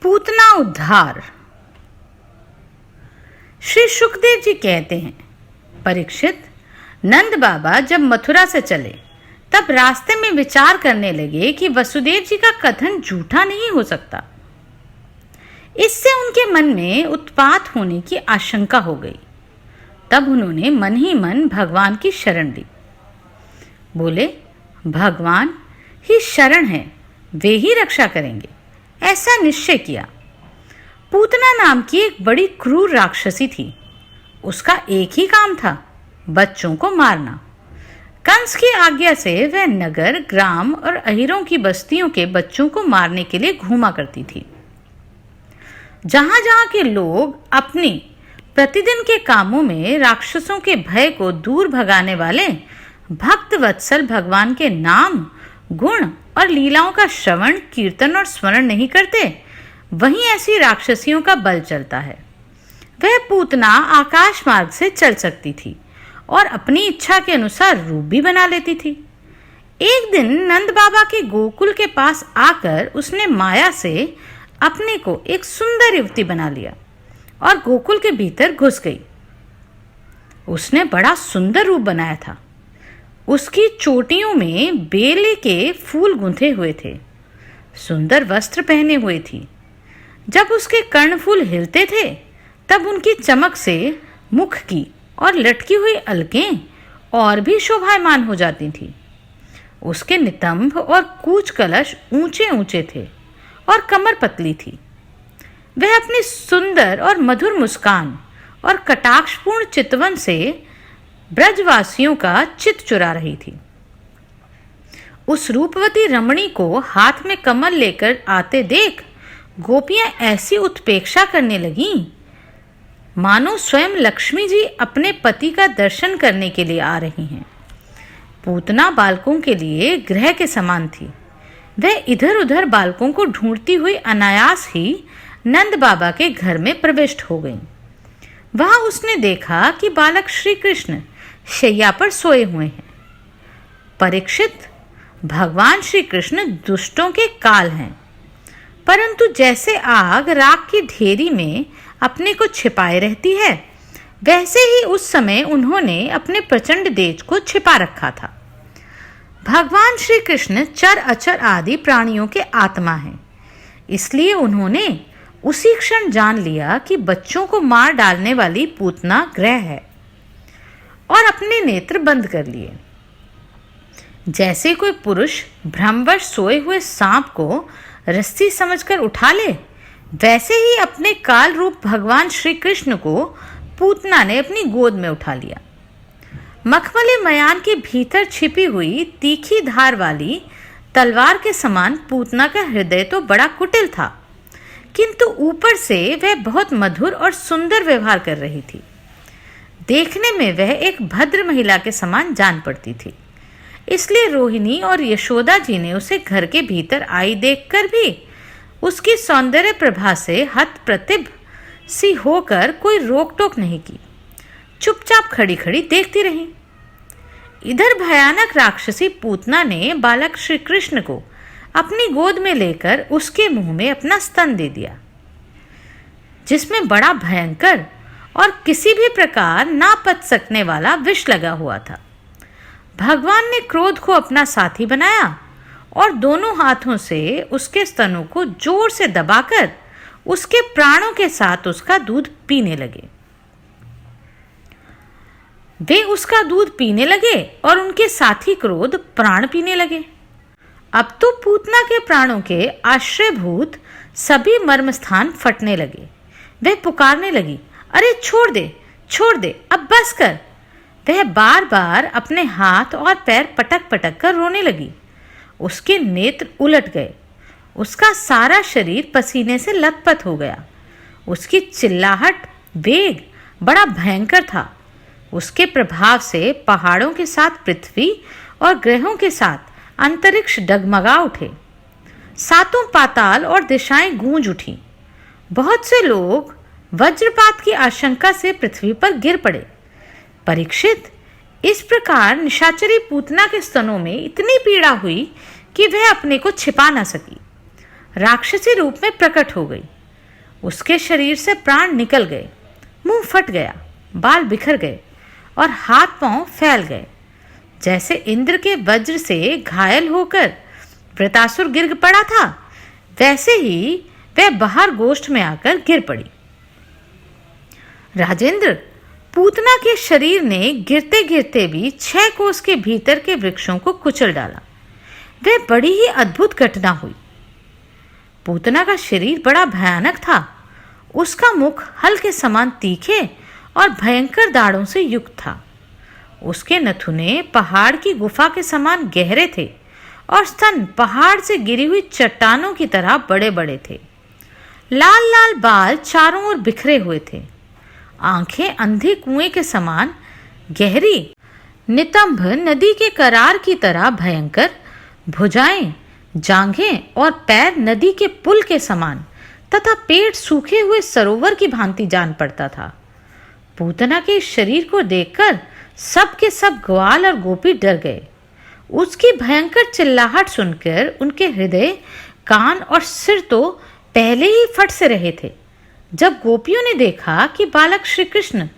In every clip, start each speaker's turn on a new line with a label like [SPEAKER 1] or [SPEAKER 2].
[SPEAKER 1] पूतना उद्धार। श्री सुखदेव जी कहते हैं, परीक्षित, नंद बाबा जब मथुरा से चले तब रास्ते में विचार करने लगे कि वसुदेव जी का कथन झूठा नहीं हो सकता। इससे उनके मन में उत्पात होने की आशंका हो गई। तब उन्होंने मन ही मन भगवान की शरण ली। बोले, भगवान ही शरण है, वे ही रक्षा करेंगे, ऐसा निश्चय किया। पूतना नाम की एक बड़ी क्रूर राक्षसी थी। उसका एक ही काम था, बच्चों को मारना। कंस की आज्ञा से वह नगर, ग्राम और अहिरों की बस्तियों के बच्चों को मारने के लिए घूमा करती थी। जहां जहां के लोग अपनी प्रतिदिन के कामों में राक्षसों के भय को दूर भगाने वाले भक्त वत्सल भगवान के नाम, गुण और लीलाओं का श्रवण, कीर्तन और स्मरण नहीं करते, वहीं ऐसी राक्षसियों का बल चलता है। वह पूतना आकाश मार्ग से चल सकती थी और अपनी इच्छा के अनुसार रूप भी बना लेती थी। एक दिन नंद बाबा के गोकुल के पास आकर उसने माया से अपने को एक सुंदर युवती बना लिया और गोकुल के भीतर घुस गई। उसने बड़ा सुंदर रूप बनाया था। उसकी चोटियों में बेले के फूल गुंथे हुए थे, सुंदर वस्त्र पहने हुए थी। जब उसके कर्णफूल हिलते थे तब उनकी चमक से मुख की और लटकी हुई अलकें और भी शोभायमान हो जाती थी। उसके नितंब और कूच कलश ऊंचे ऊंचे थे और कमर पतली थी। वह अपनी सुंदर और मधुर मुस्कान और कटाक्षपूर्ण चितवन से ब्रजवासियों का चित्त चुरा रही थी। उस रूपवती रमणी को हाथ में कमल लेकर आते देख गोपियां ऐसी उत्पेक्षा करने लगीं मानो स्वयं लक्ष्मी जी अपने पति का दर्शन करने के लिए आ रही हैं। पूतना बालकों के लिए ग्रह के समान थी। वह इधर उधर बालकों को ढूंढती हुई अनायास ही नंद बाबा के घर में प्रविष्ट हो गई। वहां उसने देखा कि बालक श्री कृष्ण शैया पर सोए हुए हैं। परीक्षित, भगवान श्री कृष्ण दुष्टों के काल हैं, परंतु जैसे आग राख की ढेरी में अपने को छिपाए रहती है, वैसे ही उस समय उन्होंने अपने प्रचंड तेज को छिपा रखा था। भगवान श्री कृष्ण चर अचर आदि प्राणियों के आत्मा हैं, इसलिए उन्होंने उसी क्षण जान लिया कि बच्चों को मार डालने वाली पूतना ग्रह है और अपने नेत्र बंद कर लिए। जैसे कोई पुरुष भ्रमवश सोए हुए सांप को रस्सी समझकर उठा ले, वैसे ही अपने काल रूप भगवान श्री कृष्ण को पूतना ने अपनी गोद में उठा लिया। मखमली मयान के भीतर छिपी हुई तीखी धार वाली तलवार के समान पूतना का हृदय तो बड़ा कुटिल था, किंतु ऊपर से वह बहुत मधुर और सुंदर व्यवहार कर रही थी। देखने में वह एक भद्र महिला के समान जान पड़ती थी। इसलिए रोहिणी और यशोदा जी ने उसे घर के भीतर आई देखकर भी उसकी सौंदर्य प्रभा से हतप्रतिभ सी होकर कोई रोक टोक नहीं की, चुपचाप खड़ी खड़ी देखती रही। इधर भयानक राक्षसी पूतना ने बालक श्री कृष्ण को अपनी गोद में लेकर उसके मुंह में अपना स्तन दे दिया, जिसमें बड़ा भयंकर और किसी भी प्रकार ना पच सकने वाला विष लगा हुआ था। भगवान ने क्रोध को अपना साथी बनाया और दोनों हाथों से उसके स्तनों को जोर से दबाकर उसके प्राणों के साथ उसका दूध पीने लगे। वे उसका दूध पीने लगे और उनके साथी क्रोध प्राण पीने लगे। अब तो पूतना के प्राणों के आश्रयभूत सभी मर्मस्थान फटने लगे। वह पुकारने लगी, अरे छोड़ दे, छोड़ दे, अब बस कर। वह बार बार अपने हाथ और पैर पटक पटक कर रोने लगी। उसके नेत्र उलट गए। उसका सारा शरीर पसीने से लथपथ हो गया। उसकी चिल्लाहट, वेग बड़ा भयंकर था। उसके प्रभाव से पहाड़ों के साथ पृथ्वी और ग्रहों के साथ अंतरिक्ष डगमगा उठे। सातों पाताल और दिशाएं गूंज उठी। बहुत से लोग वज्रपात की आशंका से पृथ्वी पर गिर पड़े। परीक्षित, इस प्रकार निशाचरी पूतना के स्तनों में इतनी पीड़ा हुई कि वह अपने को छिपा न सकी। राक्षसी रूप में प्रकट हो गई। उसके शरीर से प्राण निकल गए, मुंह फट गया, बाल बिखर गए और हाथ पांव फैल गए। जैसे इंद्र के वज्र से घायल होकर वृतासुर गिर पड़ा था, वैसे ही वह बाहर गोष्ठ में आकर गिर पड़ी। राजेंद्र, पूतना के शरीर ने गिरते गिरते भी 6 कोस के भीतर के वृक्षों को कुचल डाला। वह बड़ी ही अद्भुत घटना हुई। पूतना का शरीर बड़ा भयानक था। उसका मुख हल के समान तीखे और भयंकर दाढ़ों से युक्त था। उसके नथुने पहाड़ की गुफा के समान गहरे थे और स्तन पहाड़ से गिरी हुई चट्टानों की तरह बड़े बड़े थे। लाल लाल बाल चारों ओर बिखरे हुए थे। आंखें अंधे कुएं के समान गहरी, नितंब नदी के करार की तरह भयंकर, भुजाएं, जांघें और पैर नदी के पुल के समान तथा पेट सूखे हुए सरोवर की भांति जान पड़ता था। पूतना के शरीर को देखकर सब के सब ग्वाल और गोपी डर गए। उसकी भयंकर चिल्लाहट सुनकर उनके हृदय, कान और सिर तो पहले ही फट से रहे थे। जब गोपियों ने देखा कि बालक श्री कृष्ण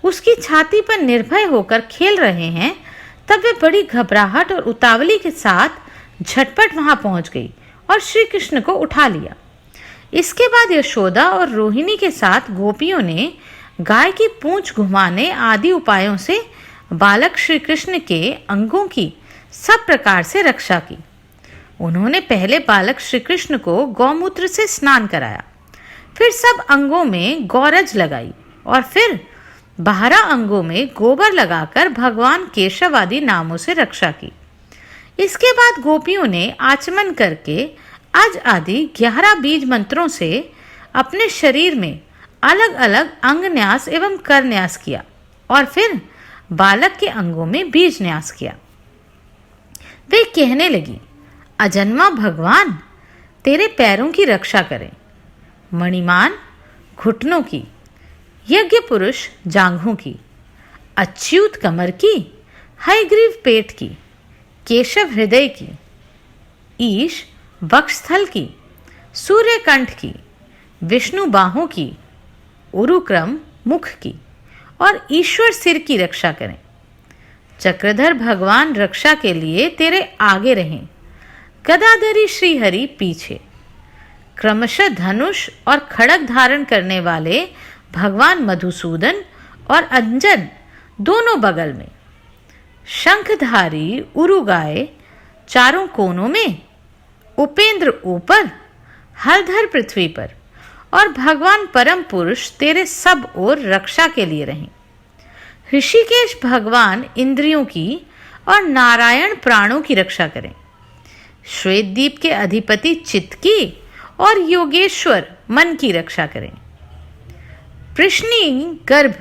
[SPEAKER 1] उसकी छाती पर निर्भय होकर खेल रहे हैं, तब वे बड़ी घबराहट और उतावली के साथ झटपट वहां पहुंच गई और श्री कृष्ण को उठा लिया। इसके बाद यशोदा और रोहिणी के साथ गोपियों ने गाय की पूंछ घुमाने आदि उपायों से बालक श्री कृष्ण के अंगों की सब प्रकार से रक्षा की। उन्होंने पहले बालक श्री कृष्ण को गौमूत्र से स्नान कराया, फिर सब अंगों में गौरज लगाई और फिर 12 अंगों में गोबर लगाकर भगवान केशव आदि नामों से रक्षा की। इसके बाद गोपियों ने आचमन करके अज आदि 11 बीज मंत्रों से अपने शरीर में अलग अलग अंग न्यास एवं कर न्यास किया और फिर बालक के अंगों में बीज न्यास किया। वे कहने लगी, अजन्मा भगवान तेरे पैरों की रक्षा करें, मणिमान घुटनों की, यज्ञ पुरुष जांघों की, अच्युत कमर की, हयग्रीव पेट की, केशव हृदय की, ईश वक्षस्थल की, सूर्यकंठ की, विष्णु बाहों की, उरुक्रम मुख की और ईश्वर सिर की रक्षा करें। चक्रधर भगवान रक्षा के लिए तेरे आगे रहें, गदाधरी श्रीहरि पीछे। क्रमशः धनुष और खड़ग धारण करने वाले भगवान मधुसूदन और अंजन दोनों बगल में, शंखधारी उरुगाय चारों कोनों में, उपेंद्र ऊपर, हलधर पृथ्वी पर और भगवान परम पुरुष तेरे सब ओर रक्षा के लिए रहें। ऋषिकेश भगवान इंद्रियों की और नारायण प्राणों की रक्षा करें। श्वेतद्वीप के अधिपति चित्त की और योगेश्वर मन की रक्षा करें। प्रश्नी गर्भ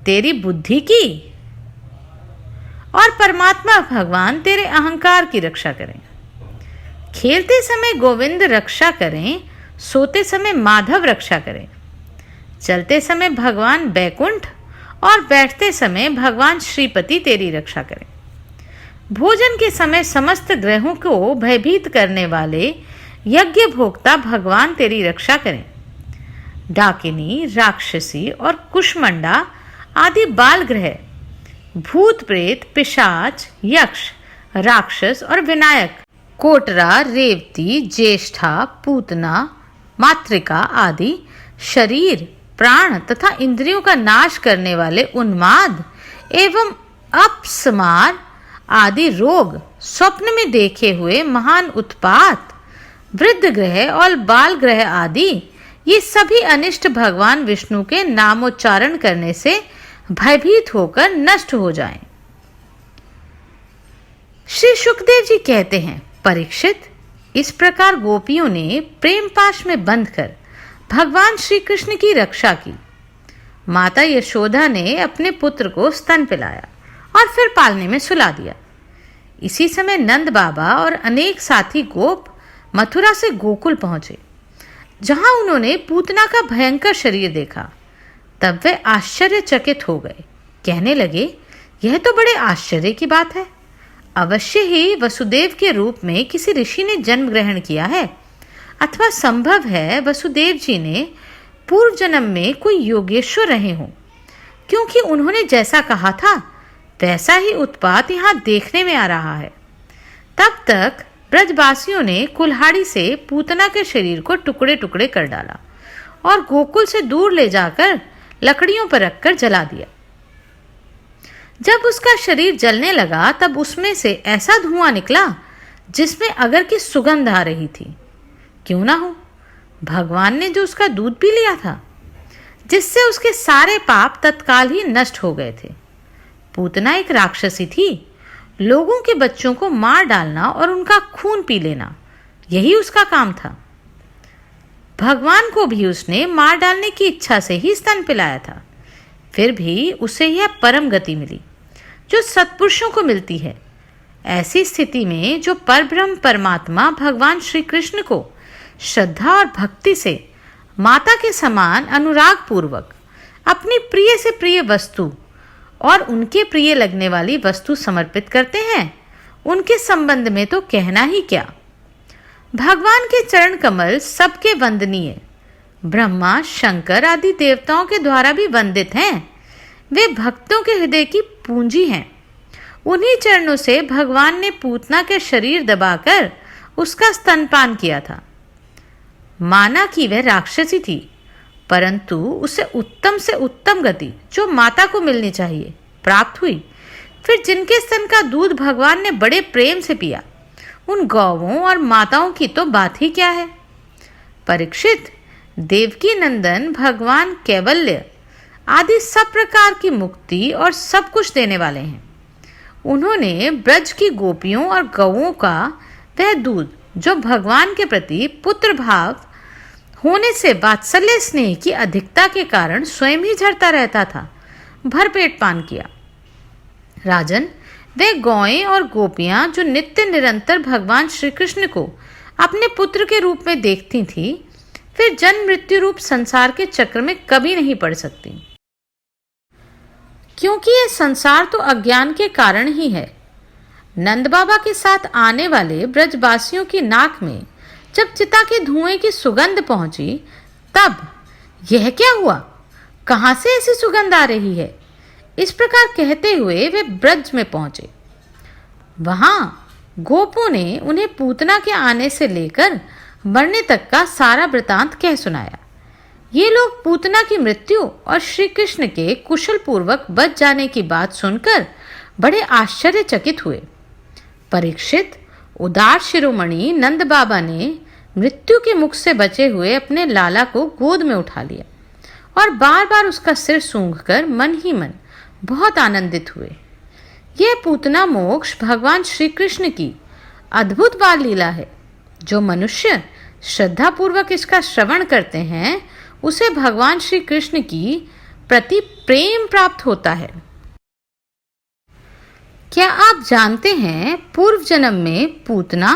[SPEAKER 1] तेरी बुद्धि की और परमात्मा भगवान तेरे अहंकार की रक्षा करें। खेलते समय गोविंद रक्षा करें, सोते समय माधव रक्षा करें, चलते समय भगवान बैकुंठ और बैठते समय भगवान श्रीपति तेरी रक्षा करें। भोजन के समय समस्त ग्रहों को भयभीत करने वाले यज्ञ भोक्ता भगवान तेरी रक्षा करें। डाकिनी, राक्षसी और कुष्मंडा आदि बाल ग्रह, भूत प्रेत, पिशाच, यक्ष, राक्षस और विनायक, कोटरा, रेवती, ज्येष्ठा, पूतना, मातृका आदि शरीर, प्राण तथा इंद्रियों का नाश करने वाले उन्माद एवं अपस्मार आदि रोग, स्वप्न में देखे हुए महान उत्पात, वृद्ध ग्रह और बाल ग्रह आदि, ये सभी अनिष्ट भगवान विष्णु के नामोच्चारण करने से भयभीत होकर नष्ट हो जाएं। श्री सुखदेव जी कहते हैं, परीक्षित, इस प्रकार गोपियों ने प्रेम पाश में बंधकर भगवान श्री कृष्ण की रक्षा की। माता यशोदा ने अपने पुत्र को स्तन पिलाया और फिर पालने में सुला दिया। इसी समय नंद बाबा और अनेक साथी गोप मथुरा से गोकुल पहुंचे, जहां उन्होंने पूतना का भयंकर शरीर देखा। तब वे आश्चर्यचकित हो गए, कहने लगे, यह तो बड़े आश्चर्य की बात है। अवश्य ही वसुदेव के रूप में किसी ऋषि ने जन्म ग्रहण किया है। अथवा संभव है वसुदेव जी ने पूर्व जन्म में कोई योगेश्वर रहे हों, क्योंकि उन्होंने जैसा कहा था वैसा ही उत्पात यहाँ देखने में आ रहा है। तब तक ब्रजवासियों ने कुल्हाड़ी से पूतना के शरीर को टुकड़े टुकड़े कर डाला और गोकुल से दूर ले जाकर लकड़ियों पर रखकर जला दिया। जब उसका शरीर जलने लगा तब उसमें से ऐसा धुआं निकला जिसमें अगर की सुगंध आ रही थी। क्यों ना हो, भगवान ने जो उसका दूध पी लिया था, जिससे उसके सारे पाप तत्काल ही नष्ट हो गए थे। पूतना एक राक्षसी थी, लोगों के बच्चों को मार डालना और उनका खून पी लेना, यही उसका काम था। भगवान को भी उसने मार डालने की इच्छा से ही स्तन पिलाया था। फिर भी उसे यह परम गति मिली जो सत्पुरुषों को मिलती है। ऐसी स्थिति में जो परब्रह्म परमात्मा भगवान श्री कृष्ण को श्रद्धा और भक्ति से माता के समान अनुराग पूर्वक अपनी प्रिय से प्रिय वस्तु और उनके प्रिय लगने वाली वस्तु समर्पित करते हैं, उनके संबंध में तो कहना ही क्या। भगवान के चरण कमल सबके वंदनीय, ब्रह्मा शंकर आदि देवताओं के द्वारा भी वंदित हैं। वे भक्तों के हृदय की पूंजी हैं। उन्हीं चरणों से भगवान ने पूतना के शरीर दबाकर उसका स्तनपान किया था। माना कि वह राक्षसी थी, परंतु उसे उत्तम से उत्तम गति जो माता को मिलनी चाहिए प्राप्त हुई। फिर जिनके स्तन का दूध भगवान ने बड़े प्रेम से पिया, उन गौवों और माताओं की तो बात ही क्या है। परीक्षित, देवकी नंदन भगवान कैवल्य आदि सब प्रकार की मुक्ति और सब कुछ देने वाले हैं। उन्होंने ब्रज की गोपियों और गौओं का वह दूध जो भगवान के प्रति पुत्र भाव होने से वात्सल्य स्नेह की अधिकता के कारण स्वयं ही झरता रहता था, भरपेट पान किया। राजन, वे गौएं और गोपियां जो नित्य निरंतर भगवान श्री कृष्ण को अपने पुत्र के रूप में देखती थी, फिर जन्म मृत्यु रूप संसार के चक्र में कभी नहीं पड़ सकती, क्योंकि यह संसार तो अज्ञान के कारण ही है। नंद बाबा के साथ आने वाले ब्रजवासियों की नाक में जब चिता के धुएं की सुगंध पहुंची, तब यह क्या हुआ, कहां से ऐसी सुगंध आ रही है, इस प्रकार कहते हुए वे ब्रज में पहुंचे। वहां गोपों ने उन्हें पूतना के आने से लेकर मरने तक का सारा वृतांत कह सुनाया। ये लोग पूतना की मृत्यु और श्री कृष्ण के कुशल पूर्वक बच जाने की बात सुनकर बड़े आश्चर्यचकित हुए। परीक्षित, उदार शिरोमणि नंद बाबा ने मृत्यु के मुख से बचे हुए अपने लाला को गोद में उठा लिया और बार बार उसका सिर सूंघकर मन ही मन बहुत आनंदित हुए। यह पूतना मोक्ष भगवान श्री कृष्ण की अद्भुत बाल लीला है। जो मनुष्य श्रद्धा पूर्वक इसका श्रवण करते हैं, उसे भगवान श्री कृष्ण की प्रति प्रेम प्राप्त होता है। क्या आप जानते हैं, पूर्व जन्म में पूतना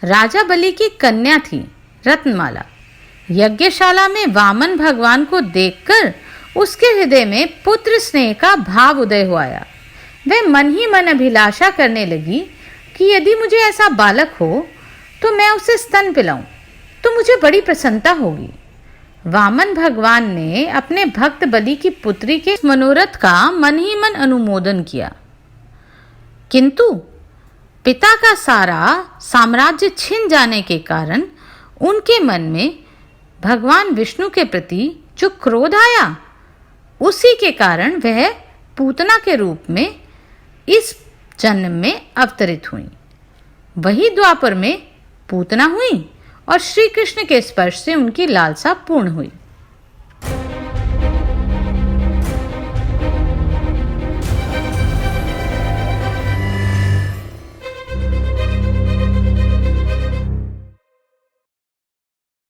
[SPEAKER 1] राजा बलि की कन्या थी, रत्नमाला। यज्ञशाला में वामन भगवान को देखकर उसके हृदय में पुत्र स्नेह का भाव उदय हो आया। वह मन ही मन अभिलाषा करने लगी कि यदि मुझे ऐसा बालक हो तो मैं उसे स्तन पिलाऊं तो मुझे बड़ी प्रसन्नता होगी। वामन भगवान ने अपने भक्त बलि की पुत्री के मनोरथ का मन ही मन अनुमोदन किया, किंतु पिता का सारा साम्राज्य छिन जाने के कारण उनके मन में भगवान विष्णु के प्रति जो क्रोध आया, उसी के कारण वह पूतना के रूप में इस जन्म में अवतरित हुई। वही द्वापर में पूतना हुई और श्री कृष्ण के स्पर्श से उनकी लालसा पूर्ण हुई।